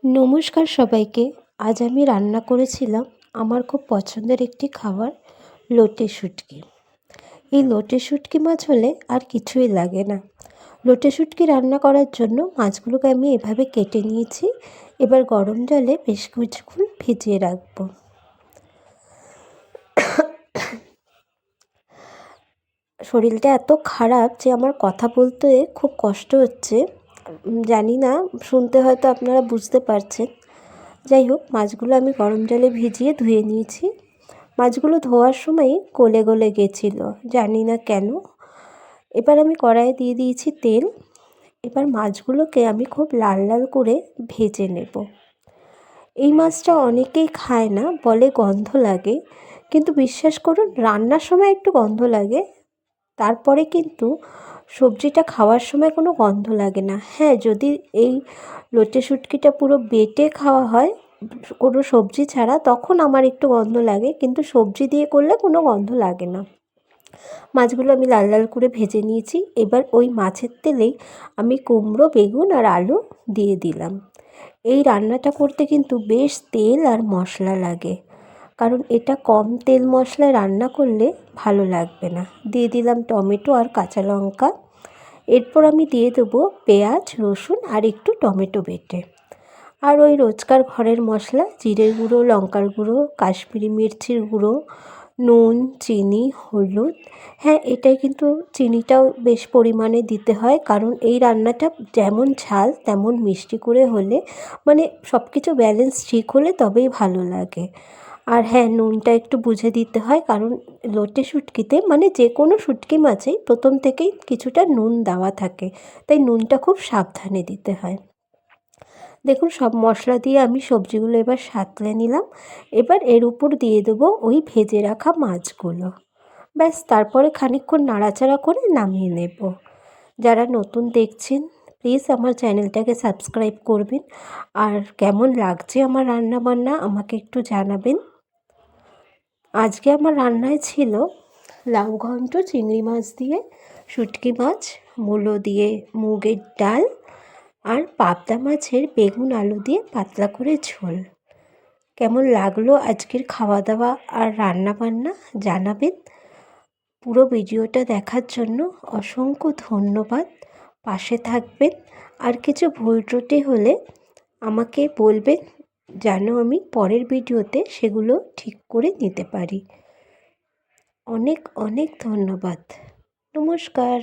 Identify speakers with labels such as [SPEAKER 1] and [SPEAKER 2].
[SPEAKER 1] নমস্কার সবাইকে। আজ আমি রান্না করেছিলাম আমার খুব পছন্দের একটি খাবার, লোটে শুঁটকি। এই লোটে শুঁটকি মাছ হলে আর কিছুই লাগে না। লোটে শুঁটকি রান্না করার জন্য মাছগুলোকে আমি এভাবে কেটে নিয়েছি। এবার গরম জলে বেশ কিছুক্ষণ ভিজিয়ে রাখবো। শরীরটা এত খারাপ যে আমার কথা বলতে খুব কষ্ট হচ্ছে। জানি না শুনতে হয়তো আপনারা বুঝতে পারছেন। যাই হোক, মাছগুলো আমি গরম জলে ভিজিয়ে ধুয়ে নিয়েছি। মাছগুলো ধোয়ার সময়ই গলে গলে গেছিলো, জানি না কেন। এবার আমি কড়াইয়ে দিয়ে দিয়েছি তেল। এবার মাছগুলোকে আমি খুব লাল লাল করে ভেজে নেব। এই মাছটা অনেকেই খায় না, বলে গন্ধ লাগে, কিন্তু বিশ্বাস করুন রান্নার সময় একটু গন্ধ লাগে, তারপরে কিন্তু সবজিটা খাওয়ার সময় কোনো গন্ধ লাগে না। হ্যাঁ, যদি এই লোটে শুঁটকিটা পুরো বেটে খাওয়া হয় কোনো সবজি ছাড়া, তখন আমার একটু গন্ধ লাগে, কিন্তু সবজি দিয়ে করলে কোনো গন্ধ লাগে না। মাছগুলো আমি লাল লাল করে ভেজে নিয়েছি। এবার ওই মাছের তেলেই আমি কুমড়ো, বেগুন আর আলু দিয়ে দিলাম। এই রান্নাটা করতে কিন্তু বেশ তেল আর মশলা লাগে, কারণ এটা কম তেল মশলায় রান্না করলে ভালো লাগবে না। দিয়ে দিলাম টমেটো আর কাঁচা লঙ্কা। এরপর আমি দিয়ে দেবো পেঁয়াজ, রসুন আর একটু টমেটো বেটে। আর ওই রোজকার ঘরের মশলা, জিরের গুঁড়ো, লঙ্কার গুঁড়ো, কাশ্মীরি মির্চির গুঁড়ো, নুন, চিনি, হলুদ। হ্যাঁ, এটাই কিন্তু চিনিটাও বেশ পরিমাণে দিতে হয়, কারণ এই রান্নাটা যেমন ঝাল তেমন মিষ্টি করে হলে, মানে সব কিছু ব্যালেন্স ঠিক হলে তবেই ভালো লাগে। আর হ্যাঁ, নুনটা একটু বুঝে দিতে হয়, কারণ লোটে শুঁটকিতে, মানে যে কোনো শুঁটকি মাছেই প্রথম থেকেই কিছুটা নুন দেওয়া থাকে, তাই নুনটা খুব সাবধানে দিতে হয়। দেখুন, সব মশলা দিয়ে আমি সবজিগুলো এবার সাঁতলে নিলাম। এবার এর উপর দিয়ে দেবো ওই ভেজে রাখা মাছগুলো। ব্যাস, তারপরে খানিকক্ষণ নাড়াচাড়া করে নামিয়ে নেব। যারা নতুন দেখছেন প্লিজ আমার চ্যানেলটাকে সাবস্ক্রাইব করবেন, আর কেমন লাগছে আমার রান্নাবান্না আমাকে একটু জানাবেন। আজকে আমার রান্নায় ছিল লাউ ঘন্ট চিংড়ি মাছ দিয়ে, শুঁটকি মাছ, মূলো দিয়ে মুগের ডাল, আর পাবদা মাছের বেগুন আলু দিয়ে পাতলা করে ঝোল। কেমন লাগলো আজকের খাওয়া দাওয়া আর রান্নাবান্না জানাবেন। পুরো ভিডিওটা দেখার জন্য অসংখ্য ধন্যবাদ। পাশে থাকবেন, আর কিছু ভুল ত্রুটি হলে আমাকে বলবেন, যেন আমি পরের ভিডিওতে সেগুলো ঠিক করে নিতে পারি। অনেক অনেক ধন্যবাদ। নমস্কার।